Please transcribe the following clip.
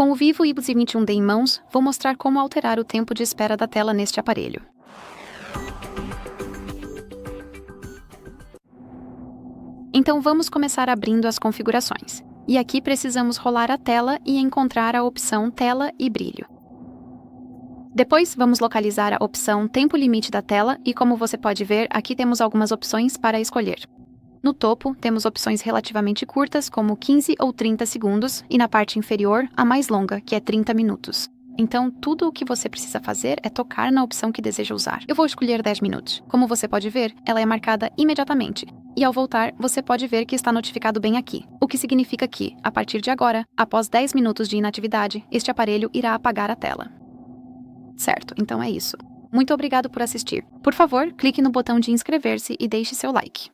Com o VIVO Y21D em mãos, vou mostrar como alterar o tempo de espera da tela neste aparelho. Então vamos começar abrindo as configurações. E aqui precisamos rolar a tela e encontrar a opção Tela e Brilho. Depois vamos localizar a opção Tempo Limite da Tela e, como você pode ver, aqui temos algumas opções para escolher. No topo, temos opções relativamente curtas, como 15 ou 30 segundos, e na parte inferior, a mais longa, que é 30 minutos. Então, tudo o que você precisa fazer é tocar na opção que deseja usar. Eu vou escolher 10 minutos. Como você pode ver, ela é marcada imediatamente. E ao voltar, você pode ver que está notificado bem aqui, o que significa que, a partir de agora, após 10 minutos de inatividade, este aparelho irá apagar a tela. Certo, então é isso. Muito obrigado por assistir. Por favor, clique no botão de inscrever-se e deixe seu like.